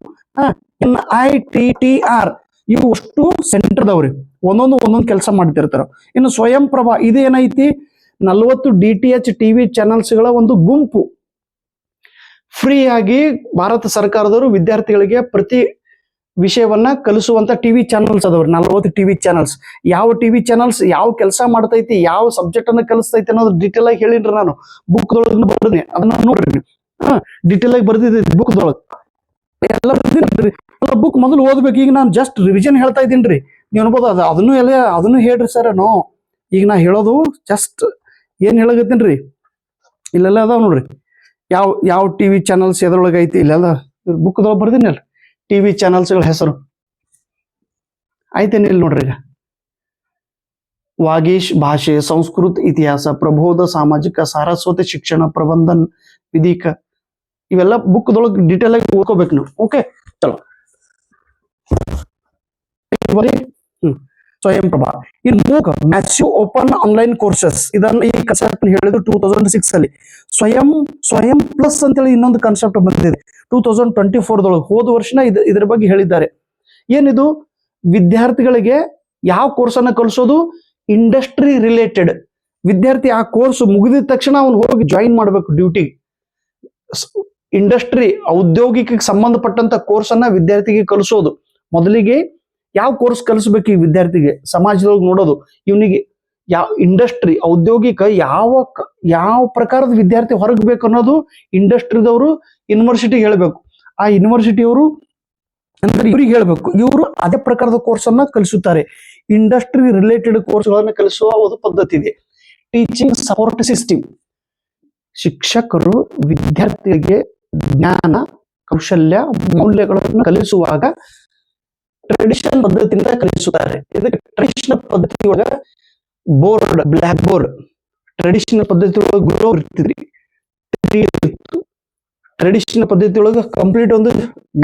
A: NITTR. ಇವು ಅಷ್ಟು ಸೆಂಟರ್ದವ್ರಿ ಒಂದೊಂದು ಕೆಲಸ ಮಾಡ್ತಿರ್ತಾರ. ಇನ್ನು ಸ್ವಯಂ ಪ್ರಭಾ ಇದೇನೈತಿ? 40 DTH TV ಚಾನೆಲ್ಸ್ಗಳ ಒಂದು ಗುಂಪು. ಫ್ರೀ ಆಗಿ ಭಾರತ ಸರ್ಕಾರದವರು ವಿದ್ಯಾರ್ಥಿಗಳಿಗೆ ಪ್ರತಿ ವಿಷಯವನ್ನ ಕಲಿಸುವಂತ ಟಿವಿ ಚಾನಲ್ಸ್ ಅದಾವ್ರಿ. 40 TV ಚಾನಲ್ಸ್. ಯಾವ ಟಿವಿ ಚಾನಲ್ಸ್ ಯಾವ ಕೆಲಸ ಮಾಡ್ತೈತಿ, ಯಾವ ಸಬ್ಜೆಕ್ಟ್ ಅನ್ನ ಕಲಿಸ್ತೈತಿ ಅನ್ನೋದು ಡೀಟೇಲ್ ಆಗಿ ಹೇಳಿನ್ರಿ ನಾನು. ಬುಕ್ ದೊಳಗೆ ಬರ್ದಿನಿ, ಅದನ್ನ ನೋಡ್ರಿ. ಡೀಟೇಲ್ ಆಗಿ ಬರ್ದಿದ್ದೆ ಬುಕ್ ದೊಳಗೆ ಎಲ್ಲ ಬರ್ದಿನಿ. ಬುಕ್ ಮೊದಲು ಓದ್ಬೇಕು. ಈಗ ನಾನು ಜಸ್ಟ್ ರಿವಿಷನ್ ಹೇಳ್ತಾ ಇದ್ದೀನ್ರಿ. ನೀವು ಅನ್ಬೋದು ಅದನ್ನು ಹೇಳ್ರಿ ಸರ್. ನೋ, ಈಗ ನಾ ಹೇಳೋದು ಜಸ್ಟ್ ಏನ್ ಹೇಳಕತ್ತೀನ್ರಿ. ಇಲ್ಲೆಲ್ಲ ಅದಾವ ನೋಡ್ರಿ, ಯಾವ ಟಿವಿ ಚಾನಲ್ಸ್ ಎದ್ರೊಳಗೆ ಐತಿ. ಇಲ್ಲೆಲ್ಲ ಬುಕ್ ದೊಳಗೆ ಬರ್ದಿನಿ ಅಲ್ಲ ಟಿವಿ ಚಾನಲ್ಸ್ಗಳ ಹೆಸರು ಐತೇನಿಲ್ಲ ನೋಡ್ರಿ. ಈಗ ವಾಗೀಶ್ ಭಾಷೆ, ಸಂಸ್ಕೃತ ಇತಿಹಾಸ, ಪ್ರಬೋಧ ಸಾಮಾಜಿಕ, ಸಾರಸ್ವತಿ ಶಿಕ್ಷಣ, ಪ್ರಬಂಧನ್, ವಿಧಿಕ, ಇವೆಲ್ಲ ಬುಕ್ ದೊಳಗೆ ಡೀಟೇಲ್ ಆಗಿ ಓದ್ಕೋಬೇಕು ನೀವು. ಓಕೆ, ಚಲೋ. Swayam Prabha. In MOOC massive open online courses. ಇದನ್ನ ಈ ಕಾನ್ಸೆಪ್ಟ್ ಹೇಳಿದ್ರು 2006 ಅಲ್ಲಿ. ಸ್ವಯಂ ಪ್ಲಸ್ ಅಂತೇಳಿ ಇನ್ನೊಂದು ಕಾನ್ಸೆಪ್ಟ್ ಬಂದಿದೆ 2024 ಹೋದ ವರ್ಷನ ಇದ್ರ ಬಗ್ಗೆ ಹೇಳಿದ್ದಾರೆ. ಏನಿದು? ವಿದ್ಯಾರ್ಥಿಗಳಿಗೆ ಯಾವ ಕೋರ್ಸ್ ಅನ್ನ ಕಲಿಸೋದು? Industry related. ವಿದ್ಯಾರ್ಥಿ ಆ ಕೋರ್ಸ್ ಮುಗಿದ ತಕ್ಷಣ ಅವ್ನು ಹೋಗಿ ಜಾಯಿನ್ ಮಾಡ್ಬೇಕು ಡ್ಯೂಟಿಗೆ. ಇಂಡಸ್ಟ್ರಿ ಔದ್ಯೋಗಿಕ ಸಂಬಂಧಪಟ್ಟಂತ ಕೋರ್ಸ್ ಅನ್ನ ವಿದ್ಯಾರ್ಥಿಗೆ ಕಲಿಸೋದು. ಮೊದಲಿಗೆ ಯಾವ ಕೋರ್ಸ್ ಕಲಿಸ್ಬೇಕು ಈ ವಿದ್ಯಾರ್ಥಿಗೆ ಸಮಾಜದೊಳಗೆ ನೋಡೋದು. ಇವನಿಗೆ ಯಾವ ಇಂಡಸ್ಟ್ರಿ ಔದ್ಯೋಗಿಕ ಯಾವ ಪ್ರಕಾರದ ವಿದ್ಯಾರ್ಥಿ ಹೊರಗೆ ಬೇಕು ಅನ್ನೋದು ಇಂಡಸ್ಟ್ರಿದವರು ಯೂನಿವರ್ಸಿಟಿಗೆ ಹೇಳ್ಬೇಕು. ಆ ಯೂನಿವರ್ಸಿಟಿಯವರು ಅಂದ್ರೆ ಇವ್ರಿಗೆ ಹೇಳ್ಬೇಕು. ಇವರು ಅದೇ ಪ್ರಕಾರದ ಕೋರ್ಸ್ ಅನ್ನ ಕಲಿಸುತ್ತಾರೆ. ಇಂಡಸ್ಟ್ರಿ ರಿಲೇಟೆಡ್ ಕೋರ್ಸ್ಗಳನ್ನ ಕಲಿಸುವ ಒಂದು ಪದ್ಧತಿ ಇದೆ. Teaching support system. ಶಿಕ್ಷಕರು ವಿದ್ಯಾರ್ಥಿಗಳಿಗೆ ಜ್ಞಾನ, ಕೌಶಲ್ಯ, ಮೌಲ್ಯಗಳನ್ನು ಕಲಿಸುವಾಗ ಟ್ರೆಡಿಷನಲ್ ಪದ್ಧತಿಯಿಂದ ಕಲಿಸುತ್ತಾರೆ. ಇದಕ್ಕೆ ಟ್ರೆಡಿಷನಲ್ ಪದ್ಧತಿ ಒಳಗ ಬೋರ್ಡ್, ಬ್ಲಾಕ್ ಬೋರ್ಡ್. ಟ್ರೆಡಿಷನಲ್ ಪದ್ಧತಿ ಒಳಗೆ ಗುರು ಇರ್ತಿದ್ರಿ. ಟ್ರೆಡಿಷನಲ್ ಪದ್ಧತಿ ಒಳಗ ಕಂಪ್ಲೀಟ್ ಒಂದು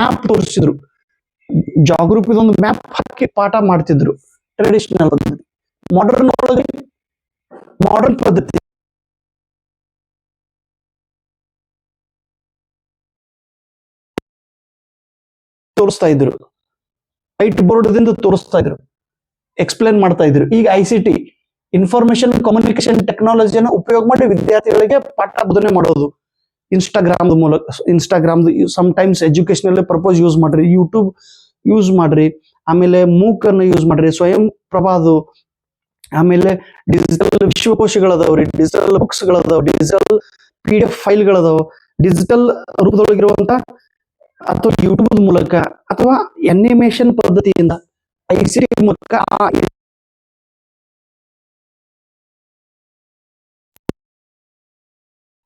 A: ಮ್ಯಾಪ್ ತೋರಿಸಿದ್ರು. ಜಾಗೃತಿದೊಂದು ಮ್ಯಾಪ್ ಹಾಕಿ ಪಾಠ ಮಾಡ್ತಿದ್ರು. ಟ್ರೆಡಿಷನಲ್ ಪದ್ಧತಿ. ಮಾಡರ್ನ್ ಒಳಗೆ ಮಾಡರ್ನ್ ಪದ್ಧತಿ. ತೋರಿಸ್ತಾ ಇದ್ರು. ವೈಟ್ ಬೋರ್ಡ್ ದಿಂದ ತೋರಿಸ್ತಾ ಇದ್ರು, ಎಕ್ಸ್ಪ್ಲೇನ್ ಮಾಡ್ತಾ ಇದ್ರು. ಈಗ ICT ಇನ್ಫಾರ್ಮೇಶನ್ ಕಮ್ಯುನಿಕೇಶನ್ ಟೆಕ್ನಾಲಜಿಯನ್ನು ಉಪಯೋಗ ಮಾಡಿ ವಿದ್ಯಾರ್ಥಿಗಳಿಗೆ ಪಾಠ ಬೋಧನೆ ಮಾಡೋದು. ಇನ್ಸ್ಟಾಗ್ರಾಮ್ ಮೂಲಕ, sometimes educational purpose use ಮಾಡ್ರಿ, ಯೂಟ್ಯೂಬ್ ಯೂಸ್ ಮಾಡ್ರಿ, ಆಮೇಲೆ ಮೂಕ್ ಅನ್ನು ಯೂಸ್ ಮಾಡ್ರಿ, ಸ್ವಯಂ ಪ್ರಭಾದು, ಆಮೇಲೆ ಡಿಜಿಟಲ್ ವಿಶ್ವಕೋಶಗಳದಾವ್ರಿ, ಡಿಜಿಟಲ್ ಬುಕ್ಸ್ ಗಳದಾವ, ಡಿಜಿಟಲ್ PDF ಫೈಲ್ಗಳದಾವ, ಡಿಜಿಟಲ್ ರೂಪದೊಳಗಿರುವಂತ ಅಥವಾ ಯೂಟ್ಯೂಬ್ ಮೂಲಕ ಅಥವಾ ಅನಿಮೇಷನ್ ಪದ್ಧತಿಯಿಂದ ICT ಮೂಲಕ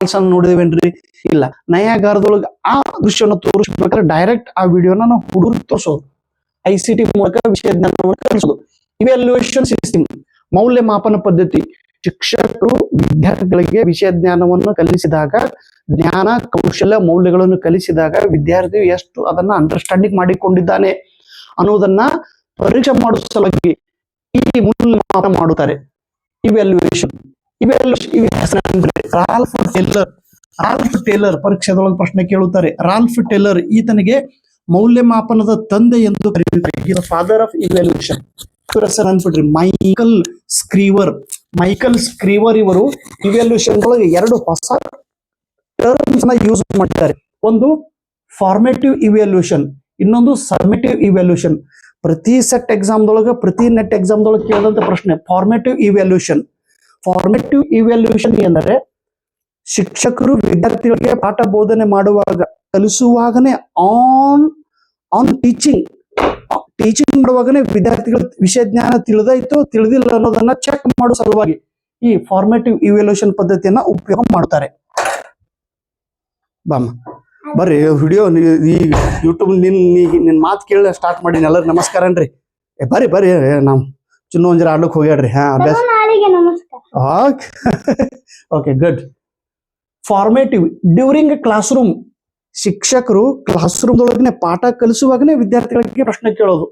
A: ಫಾಲ್ಸ್ ಅನ್ನು ನೋಡಿದೇವೇನ್ರಿ? ಇಲ್ಲ. ನಯಾಗಾರದೊಳಗೆ ಆ ದೃಶ್ಯವನ್ನು ತೋರಿಸ್ಬೇಕಾದ್ರೆ ಡೈರೆಕ್ಟ್ ಆ ವಿಡಿಯೋನ ನಾವು ಹುಡುಗರಿಗೆ ತೋರಿಸೋದು, ICT ಮೂಲಕ ವಿಷಯ ಜ್ಞಾನವನ್ನು ಕಲಿಸೋದು. ಇವ್ಯಾಲ್ಯೂಯೇಷನ್ ಸಿಸ್ಟಮ್, ಮೌಲ್ಯಮಾಪನ ಪದ್ಧತಿ. ಶಿಕ್ಷಕರು ವಿದ್ಯಾರ್ಥಿಗಳಿಗೆ ವಿಷಯ ಜ್ಞಾನವನ್ನು ಕಲಿಸಿದಾಗ, ಜ್ಞಾನ ಕೌಶಲ್ಯ ಮೌಲ್ಯಗಳನ್ನು ಕಲಿಸಿದಾಗ ವಿದ್ಯಾರ್ಥಿ ಎಷ್ಟು ಅದನ್ನ ಅಂಡರ್ಸ್ಟ್ಯಾಂಡಿಂಗ್ ಮಾಡಿಕೊಂಡಿದ್ದಾನೆ ಅನ್ನೋದನ್ನ ಪರೀಕ್ಷೆ ಮಾಡುವ ಸಲುವಾಗಿ ಈ ಮೌಲ್ಯಮಾಪನ ಮಾಡುತ್ತಾರೆ. ಇವ್ಯಾಲ್ಯೂಯೇಷನ್ ರಾಲ್ಫ್ ಟೇಲರ್ ಪರೀಕ್ಷೆದೊಳಗೆ ಪ್ರಶ್ನೆ ಕೇಳುತ್ತಾರೆ. ರಾಲ್ಫ್ ಟೇಲರ್ ಈತನಿಗೆ ಮೌಲ್ಯಮಾಪನದ ತಂದೆ ಎಂದು ಕರೆಯುತ್ತಾರೆ. Father of evaluation. ಅನ್ಬಿಟ್ರಿ ಮೈಕಲ್ ಸ್ಕ್ರೀವರ್ ಇವರು ಇವ್ಯಾಲ್ಯೂಯೇಷನ್ ಒಳಗೆ 2 ಹೊಸ ಟರ್ಮ್ಸ್ ನ ಯೂಸ್ ಮಾಡಿದ್ದಾರೆ. ಒಂದು ಫಾರ್ಮೇಟಿವ್ ಇವ್ಯಾಲ್ಯೂಯೇಷನ್, ಇನ್ನೊಂದು ಸಬ್ಮಿಟಿವ್ ಇವ್ಯಾಲ್ಯೂಯೇಷನ್. ಪ್ರತಿ ಸೆಟ್ ಎಕ್ಸಾಮ್ದೊಳಗೆ, ಪ್ರತಿ ನೆಟ್ ಎಕ್ಸಾಮ್ದೊಳಗೆ ಕೇಳಿದಂತ ಪ್ರಶ್ನೆ ಫಾರ್ಮೇಟಿವ್ ಇವ್ಯಾಲ್ಯೂಯೇಷನ್. ಫಾರ್ಮೇಟಿವ್ ಇವ್ಯಾಲ್ಯೂಯೇಷನ್ ಎಂದರೆ ಶಿಕ್ಷಕರು ವಿದ್ಯಾರ್ಥಿಗಳಿಗೆ ಪಾಠ ಬೋಧನೆ ಮಾಡುವಾಗ, ಕಲಿಸುವಾಗನೇ ಆನ್ ಟೀಚಿಂಗ್ ಮಾಡುವಾಗನೇ ವಿದ್ಯಾರ್ಥಿಗಳು ವಿಷಯ ಜ್ಞಾನ ತಿಳಿದಾಯ್ತು ತಿಳಿದಿಲ್ಲ ಅನ್ನೋದನ್ನ ಚೆಕ್ ಮಾಡೋ ಸಲುವಾಗಿ ಈ ಫಾರ್ಮೇಟಿವ್ ಇವ್ಯಾಲ್ಯೂಯೇಷನ್ ಪದ್ಧತಿಯನ್ನ ಉಪಯೋಗ ಮಾಡ್ತಾರೆ. ಬರ್ರಿ ವಿಡಿಯೋ ಈ ಯೂಟ್ಯೂಬ್ ನಿನ್ ಮಾತು ಕೇಳಿ ಸ್ಟಾರ್ಟ್ ಮಾಡಿ. ಎಲ್ಲರೂ ನಮಸ್ಕಾರ ಅನ್ರಿ. ಬರ್ರಿ ನಮ್ ಚಿನ್ನು ಒಂಜರ ಆಡ್ಲಿಕ್ಕೆ ಹೋಗ್ಯಾಡ್ರಿ. ಅಭ್ಯಾಸ. Okay, good. Formative during class room. ಶಿಕ್ಷಕರು ಕ್ಲಾಸ್ ರೂಮ್ದೊಳಗನೆ ಪಾಠ ಕಲಿಸುವಾಗನೇ ವಿದ್ಯಾರ್ಥಿಗಳಿಗೆ ಪ್ರಶ್ನೆ ಕೇಳೋದು,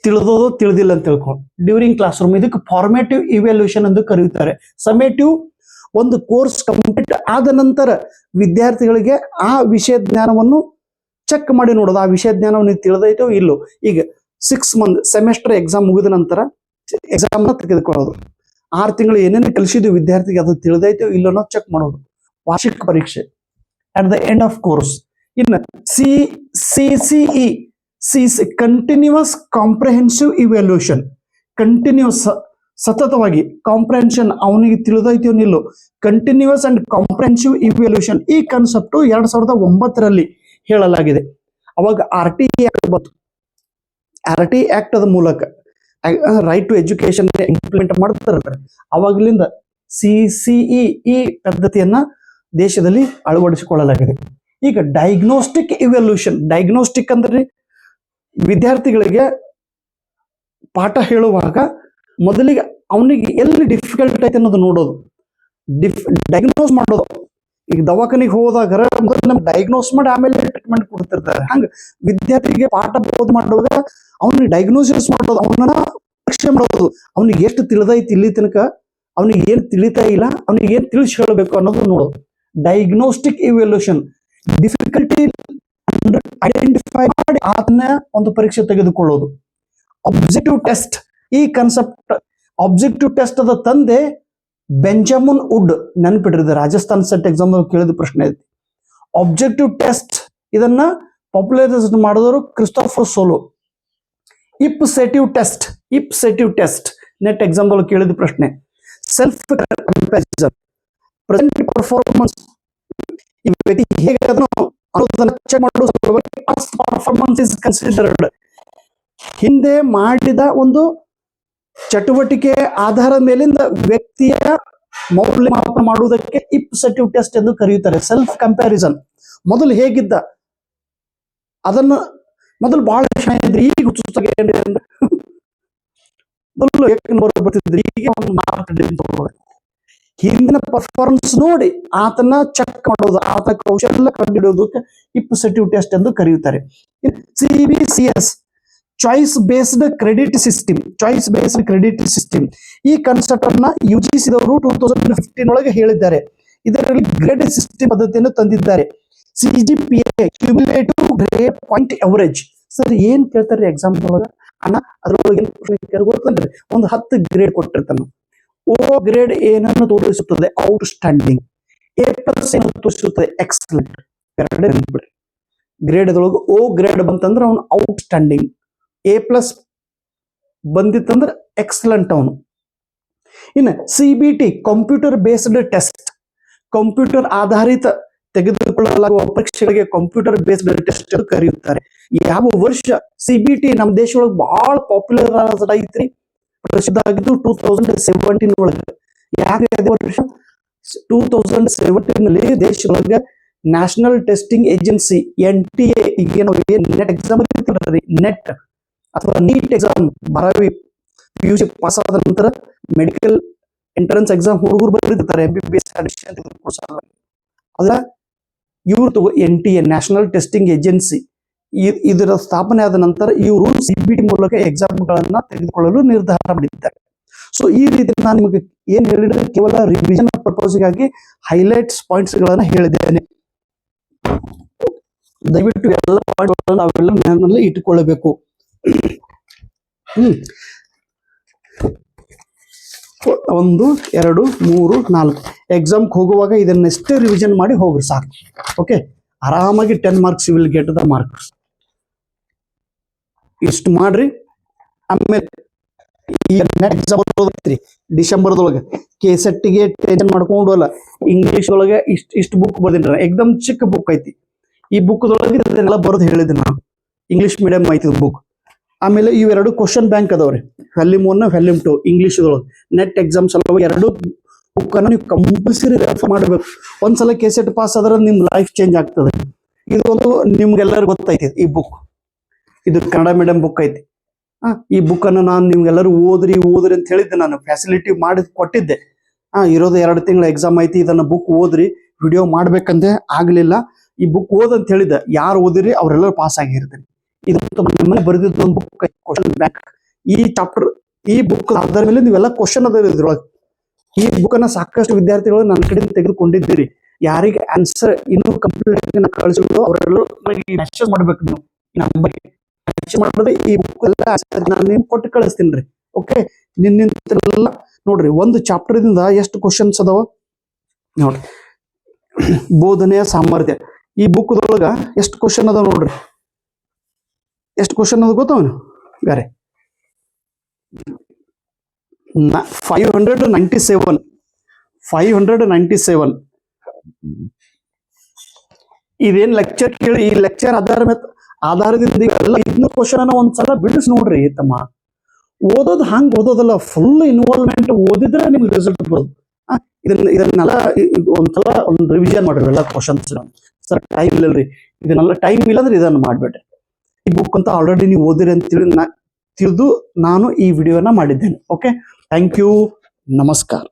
A: ತಿಳಿದೋದು ತಿಳಿದಿಲ್ಲ ಅಂತ ತಿಳ್ಕೊಂಡು. ಡ್ಯೂರಿಂಗ್ ಕ್ಲಾಸ್ ರೂಮ್, ಇದಕ್ಕೆ ಫಾರ್ಮೇಟಿವ್ ಇವ್ಯಾಲ್ಯೂಯೇಷನ್ ಎಂದು ಕರೆಯುತ್ತಾರೆ. ಸಮೇಟಿವ್, ಒಂದು ಕೋರ್ಸ್ ಕಂಪ್ಲೀಟ್ ಆದ ನಂತರ ವಿದ್ಯಾರ್ಥಿಗಳಿಗೆ ಆ ವಿಷಯ ಜ್ಞಾನವನ್ನು ಚೆಕ್ ಮಾಡಿ ನೋಡೋದು, ಆ ವಿಷಯ ಜ್ಞಾನವನ್ನು ತಿಳಿದೈತೋ ಇಲ್ಲೋ. ಈಗ 6 ಮಂತ್ ಸೆಮೆಸ್ಟರ್ ಎಕ್ಸಾಮ್ ಮುಗಿದ ನಂತರ ಎಕ್ಸಾಮ್ ತೆಗೆದುಕೊಳ್ಳೋದು, 6 ತಿಂಗಳು ಏನೇನು ಕಲಿಸಿದ್ವಿ ವಿದ್ಯಾರ್ಥಿಗೆ ಅದು ತಿಳಿದೈತೋ ಇಲ್ಲೋ ಚೆಕ್ ಮಾಡೋದು. ವಾರ್ಷಿಕ ಪರೀಕ್ಷೆ at the end of course. ಇನ್ನು CCE, continuous comprehensive evaluation. Continuous, ಸತತವಾಗಿ. ಕಾಂಪ್ರಿಹೆನ್ಷನ್, ಅವನಿಗೆ ತಿಳಿದೈತೋ ನಿಲ್ಲೋ. Continuous and comprehensive evaluation. ಈ ಕಾನ್ಸೆಪ್ಟ್ 2009ರಲ್ಲಿ ಹೇಳಲಾಗಿದೆ. ಅವಾಗ RTE ಆಕ್ಟ್ ಬಂತು. RTE ಆಕ್ಟ್ ಅದ ಮೂಲಕ ರೈಟ್ ಟು ಎಜುಕೇಶನ್ ಇಂಪ್ಲಿಮೆಂಟ್ ಮಾಡ್ತಾರಲ್ಲ, ಅವಾಗಲಿಂದ CCE ಈ ಪದ್ಧತಿಯನ್ನ ದೇಶದಲ್ಲಿ ಅಳವಡಿಸಿಕೊಳ್ಳಲಾಗಿದೆ. ಈಗ ಡಯಾಗ್ನೋಸ್ಟಿಕ್ ಇವ್ಯಾಲ್ಯೂಯೇಷನ್. ಡಯಾಗ್ನೋಸ್ಟಿಕ್ ಅಂದ್ರೆ ವಿದ್ಯಾರ್ಥಿಗಳಿಗೆ ಪಾಠ ಹೇಳುವಾಗ ಮೊದಲಿಗೆ ಅವನಿಗೆ ಎಲ್ಲಿ ಡಿಫಿಕಲ್ಟ್ ಐತೆ ಅನ್ನೋದು ನೋಡೋದು, ಡಯಾಗ್ನೋಸ್ ಮಾಡೋದು. ಈಗ ದವಾಖಾನಿಗೆ ಹೋದಾಗ ನಮ್ಗೆ ಡಯಾಗ್ನೋಸ್ ಮಾಡಿ ಆಮೇಲೆ ಟ್ರೀಟ್ಮೆಂಟ್ ಕೊಡ್ತಿರ್ತಾರೆ. ಹಂಗ ವಿದ್ಯಾರ್ಥಿಗೆ ಪಾಠ ಬೋಧನೆ ಮಾಡುವಾಗ ಅವನಿಗೆ ಡಯಾಗ್ನೋಸಿಸ್ ಮಾಡೋದು, ಅವನನ್ನ ಪರೀಕ್ಷೆ ಮಾಡೋದು. ಅವನಿಗೆ ಎಷ್ಟು ತಿಳಿದೈತಿ ಇಲ್ಲಿ ತನಕ, ಅವನಿಗೆ ಏನ್ ತಿಳಿತಾ ಇಲ್ಲ, ಅವನಿಗೆ ಏನ್ ತಿಳಿಸಿ ಹೇಳಬೇಕು ಅನ್ನೋದು ನೋಡೋದು. Diagnostic evaluation. ಡಿಫಿಕಲ್ಟಿ ಐಡೆಂಟಿಫೈ ಮಾಡಿ ಅದನ್ನ ಒಂದು ಪರೀಕ್ಷೆ ತೆಗೆದುಕೊಳ್ಳೋದು. Objective test. ಈ ಕಾನ್ಸೆಪ್ಟ್ ಆಬ್ಜೆಕ್ಟಿವ್ ಟೆಸ್ಟ್ ಅದ ತಂದೆ ಬೆಂಜಮಿನ್ ವುಡ್. ನೆನಪಿಟ್ಟಿದೆ, ರಾಜಸ್ಥಾನ್ ಸೆಟ್ ಎಕ್ಸಾಮ್ ಕೇಳಿದ ಪ್ರಶ್ನೆ ಐತಿ. ಆಬ್ಜೆಕ್ಟಿವ್ ಟೆಸ್ಟ್ ಇದನ್ನ ಪಾಪ್ಯುಲರೈಸ್ ಮಾಡಿದವರು Christopher Solo. Ipsative test NET exam ಕೇಳಿದ ಪ್ರಶ್ನೆ. ಸೆಲ್ಫ್ ಕಂಪ್ಯಾರಿಸನ್, ಪ್ರೆಸೆಂಟ್ ಪರ್ಫಾರ್ಮೆನ್ಸ್, ಈ ವ್ಯಕ್ತಿ ಹೇಗೆ ಅನ್ನೋದನ್ನ ಚೆಕ್ ಮಾಡುವ ಸಲುವಾಗಿ ಪಾಸ್ಟ್ ಪರ್ಫಾರ್ಮೆನ್ಸ್ ಇಸ್ ಕನ್ಸಿಡರ್ಡ್. ಹಿಂದೆ ಮಾಡಿದ ಒಂದು ಚಟುವಟಿಕೆ ಆಧಾರದ ಮೇಲಿಂದ ವ್ಯಕ್ತಿಯ ಮೌಲ್ಯಮಾಪನ ಮಾಡುವುದಕ್ಕೆ ಇಪ್ಸೆಟಿವ್ ಟೆಸ್ಟ್ ಎಂದು ಕರೆಯುತ್ತಾರೆ. ಸೆಲ್ಫ್ ಕಂಪ್ಯಾರಿಸನ್, ಮೊದಲು ಹೇಗಿದ್ದ ಅದನ್ನು ಮೊದಲು ಬಹಳ ಚೆನ್ನಾಗಿದ್ರಿ, ಈಗ ಮೊದಲು ಬರ್ತಿದ್ರಿ, ಈಗ ಒಂದು 4 ಹಿಂದಿನ ಪರ್ಫಾರ್ಮೆನ್ಸ್ ನೋಡಿ ಆತನ ಚೆಕ್ ಮಾಡೋದು, ಆತ ಕೌಶಲ್ಯ ಕಂಡುಹಿಡಿಯೋದಕ್ಕೆ ಇಪ್ಸೆಟಿವ್ ಟೆಸ್ಟ್ ಎಂದು ಕರೆಯುತ್ತಾರೆ. CBCS, choice based credit system. ಈ ಕಾನ್ಸೆಪ್ಟ್ ಅನ್ನ UGCದವರು 2015 ಒಳಗೆ ಹೇಳಿದ್ದಾರೆ. ಇದರಲ್ಲಿ ಗ್ರೇಡ್ ಸಿಸ್ಟಮ್ ಪದ್ಧತಿಯನ್ನು ತಂದಿದ್ದಾರೆ. CGPA, cumulative grade point average. Sir ಏನ್ ಕೇಳ್ತಾರೆ ಎಕ್ಸಾಮ್ ಒಳಗ ಅಣ್ಣ, ಅದ್ರೊಳಗೆ ಗೊತ್ತಂದ್ರೆ ಒಂದು 10 ಗ್ರೇಡ್ ಕೊಟ್ಟಿರ್ತಾನೆ. O ಗ್ರೇಡ್ ಏನನ್ನು ತೋರಿಸುತ್ತದೆ? Out standing. A+ ಏನು ತೋರಿಸುತ್ತದೆ? ಎಕ್ಸಲೆಂಟ್. ಗ್ರೇಡ್ ಅದೊಳಗೆ O ಗ್ರೇಡ್ ಬಂತಂದ್ರೆ ಅವನು ಔಟ್ ಸ್ಟ್ಯಾಂಡಿಂಗ್, A+ ಬಂದಿತ್ತಂದ್ರೆ ಎಕ್ಸಲೆಂಟ್ ಅವನು. ಇನ್ನು CBT, computer based test. Computer ಆಧಾರಿತ ತೆಗೆದುಕೊಳ್ಳಲಾಗುವ ಪರೀಕ್ಷೆಗಳಿಗೆ ಕಂಪ್ಯೂಟರ್ ಬೇಸ್ಡ್ ಟೆಸ್ಟ್ ಅಂತ ಕರೆಯುತ್ತಾರೆ. ಯಾವ ವರ್ಷ CBT ನಮ್ಮ ದೇಶದೊಳಗೆ ಬಹಳ ಪಾಪ್ಯುಲರ್ ಐತ್ರಿ, ಪ್ರಸಿದ್ಧ ಆಗಿದ್ದು 2017 ಒಳಗೆ. ಯಾಕೆ ಅದೇ ವರ್ಷ? 2017 ದೇಶದೊಳಗೆ ನ್ಯಾಷನಲ್ ಟೆಸ್ಟಿಂಗ್ ಏಜೆನ್ಸಿ NTA ಈಗ ನೆಟ್ ಎಕ್ಸಾಮ್ ನೆಟ್ ಅಥವಾ ನೀಟ್ ಎಕ್ಸಾಮ್ ಬಾರಾವಿ PUC ಪಾಸ್ ಆದ ನಂತರ ಮೆಡಿಕಲ್ ಎಂಟ್ರೆನ್ಸ್ ಎಕ್ಸಾಮ್ ಹುಡುಗರು ಬರೆದಿರ್ತಾರೆ MBBS ಅದ್ರ ಇವ್ರು NTA ನ್ಯಾಷನಲ್ ಟೆಸ್ಟಿಂಗ್ ಏಜೆನ್ಸಿ ಇದರ ಸ್ಥಾಪನೆ ಆದ ನಂತರ ಇವರು CBT ಮೂಲಕ ಎಕ್ಸಾಮ್ಗಳನ್ನ ತೆಗೆದುಕೊಳ್ಳಲು ನಿರ್ಧಾರ ಮಾಡಿದ್ದಾರೆ. ಸೊ ಈ ರೀತಿ ನಾನು ನಿಮಗೆ ಏನ್ ಹೇಳಿದ್ರೆ ಕೇವಲ ರಿವಿಷನ್ ಪರ್ಪಸ್ಗಾಗಿ ಹೈಲೈಟ್ಸ್ ಪಾಯಿಂಟ್ಸ್ ಗಳನ್ನ ಹೇಳಿದ್ದೇನೆ. ದಯವಿಟ್ಟು ಎಲ್ಲ ಪಾಯಿಂಟ್ ನಾವೆಲ್ಲ ಜ್ಞಾನದಲ್ಲಿ ಇಟ್ಟುಕೊಳ್ಳಬೇಕು. 1 2 3 4 ಎಕ್ಸಾಮ್ಗೆ ಹೋಗುವಾಗ ಇದನ್ನೆಷ್ಟೇ ರಿವಿಷನ್ ಮಾಡಿ ಹೋಗ್ರಿ ಸಾಕು. ಓಕೆ, ಆರಾಮಾಗಿ 10 marks will get the marks. ಇಷ್ಟು ಮಾಡ್ರಿ. ಆಮೇಲೆ ಈಗ ನೆಟ್ ಎಕ್ಸಾಮ್ ಓದತ್ರಿ ಡಿಸೆಂಬರ್ದೊಳಗೆ KSET-ಗೆ ಟೆನ್ಷನ್ ಮಾಡ್ಕೊಂಡು ಅಲ್ಲ, ಇಂಗ್ಲಿಷ್ ಒಳಗೆ ಇಷ್ಟು ಬುಕ್ ಬರ್ದಿನ್ರಿ, ಎಕ್ದಮ್ ಚಿಕ್ಕ ಬುಕ್ ಐತಿ. ಈ ಬುಕ್ದೊಳಗೆ ಇದನ್ನೆಲ್ಲ ಬರೆದು ಹೇಳಿದ್ದೆ ನಾನು. ಇಂಗ್ಲಿಷ್ ಮೀಡಿಯಂ ಐತಿ ಬುಕ್. ಆಮೇಲೆ ಇವೆರಡು ಕ್ವಶನ್ ಬ್ಯಾಂಕ್ ಅದಾವ್ರಿ, ವ್ಯಾಲ್ಯೂಮ್ 1 ವ್ಯಾಲ್ಯೂಮ್ 2 ಇಂಗ್ಲಿಷ್ದೊಳಗೆ. ನೆಟ್ ಎಕ್ಸಾಮ್ ಸಲುವಾಗಿ ಎರಡು ಬುಕ್ ಅನ್ನ ನೀವು ಕಂಪಲ್ಸರಿ ರೆಫರ್ ಮಾಡಬೇಕು. ಒಂದ್ಸಲ KSET ಪಾಸ್ ಆದ್ರೆ ನಿಮ್ ಲೈಫ್ ಚೇಂಜ್ ಆಗ್ತದೆ. ಇದು ಒಂದು ನಿಮ್ಗೆಲ್ಲರಿಗೂ ಗೊತ್ತೈತಿ. ಈ ಬುಕ್ ಇದು ಕನ್ನಡ ಮೀಡಿಯಂ ಬುಕ್ ಐತಿ. ಈ ಬುಕ್ ಅನ್ನು ನಾನು ನಿಮ್ಗೆಲ್ಲರೂ ಓದ್ರಿ ಅಂತ ಹೇಳಿದ್ದೆ. ನಾನು ಫ್ಯಾಸಿಲಿಟಿ ಮಾಡಿ ಕೊಟ್ಟಿದ್ದೆ. ಇರೋದು 2 ತಿಂಗಳ ಎಕ್ಸಾಮ್ ಐತಿ, ಇದನ್ನ ಬುಕ್ ಓದ್ರಿ, ವಿಡಿಯೋ ಮಾಡ್ಬೇಕಂದ್ರೆ ಆಗ್ಲಿಲ್ಲ. ಈ ಬುಕ್ ಓದಂತ ಹೇಳಿದ್ದೆ. ಯಾರು ಓದಿರಿ ಅವರೆಲ್ಲರೂ ಪಾಸ್ ಆಗಿರ್ತೀರಿ. ಇದು ನಮ್ಮನೆ ಬರೆದಿದ್ದು ಒಂದು ಬುಕ್ ಕ್ವಶನ್ ಬ್ಯಾಂಕ್. ಈ ಚಾಪ್ಟರ್ ಈ ಬುಕ್ ಆಧಾರ ಮೇಲೆ ನೀವೆಲ್ಲ ಕ್ವಶನ್ ಅದ ಇದ್ರೊಳಗೆ. ಈ ಬುಕ್ ಅನ್ನ ಸಾಕಷ್ಟು ವಿದ್ಯಾರ್ಥಿಗಳು ನನ್ನ ಕಡೆಯಿಂದ ತೆಗೆದುಕೊಂಡಿದ್ದೀರಿ. ಯಾರಿಗೆ ಆನ್ಸರ್ ಇನ್ನೂ ಕಂಪ್ಲೀಟ್ ಕಳಿಸಿದ್ರು ಅವರೆಲ್ಲರೂ ಮೆಸೇಜ್ ಮಾಡ್ಬೇಕು. ನೀವು ನಂಬರ್ಗೆ ಮೆಸೇಜ್ ಮಾಡಿದ್ರೆ ಈ ಬುಕ್ ಎಲ್ಲ ನಾನು ನಿಮ್ಗೆ ಕೊಟ್ಟು ಕಳಿಸ್ತೀನಿ ರೀ. ಓಕೆ, ನಿನ್ನಿಂತೆಲ್ಲ ನೋಡ್ರಿ, ಒಂದು ಚಾಪ್ಟರ್ ಇಂದ ಎಷ್ಟು ಕ್ವಶನ್ಸ್ ಅದಾವ ನೋಡ್ರಿ. ಬೋಧನೆಯ ಸಾಮರ್ಥ್ಯ ಈ ಬುಕ್ದೊಳಗ ಎಷ್ಟು ಕ್ವಶನ್ ಅದಾವ ನೋಡ್ರಿ. ಎಷ್ಟು ಕ್ವಶನ್ ಅದ ಗೊತ್ತವನು ಬೇರೆ 597. ಇದೇನ್ ಲೆಕ್ಚರ್ ಕೇಳಿ ಈ ಲೆಕ್ಚರ್ ಆಧಾರದಿಂದ ಎಲ್ಲ 500 ಕ್ವಶನ್ ಅನ್ನ ಒಂದ್ಸಲ ಬಿಡಿಸ್ ನೋಡ್ರಿ ತಮ್ಮ. ಓದೋದು ಹಂಗ ಓದೋದಲ್ಲ, ಫುಲ್ ಇನ್ವಾಲ್ವ್ಮೆಂಟ್ ಓದಿದ್ರೆ ನಿಮ್ಗೆ ರಿಸಲ್ಟ್ ಬರೋದು. ಇದನ್ನೆಲ್ಲ ಒಂದ್ಸಲ ಒಂದು ರಿವಿಷನ್ ಮಾಡ್ರಿ ಎಲ್ಲ ಕ್ವಶನ್ಸ್. ಸರ್ ಟೈಮ್ ಇಲ್ಲರಿ, ಇದನ್ನೆಲ್ಲ ಟೈಮ್ ಇಲ್ಲ ಅಂದ್ರೆ ಇದನ್ನ ಮಾಡ್ಬೇಡ್ರಿ. ಈ ಬುಕ್ ಅಂತ ಆಲ್ರೆಡಿ ನೀವು ಓದಿರಿ ಅಂತ ತಿಳಿದು ನಾನು ಈ ವಿಡಿಯೋನ ಮಾಡಿದ್ದೇನೆ. ಓಕೆ, ಥ್ಯಾಂಕ್ ಯು, ನಮಸ್ಕಾರ.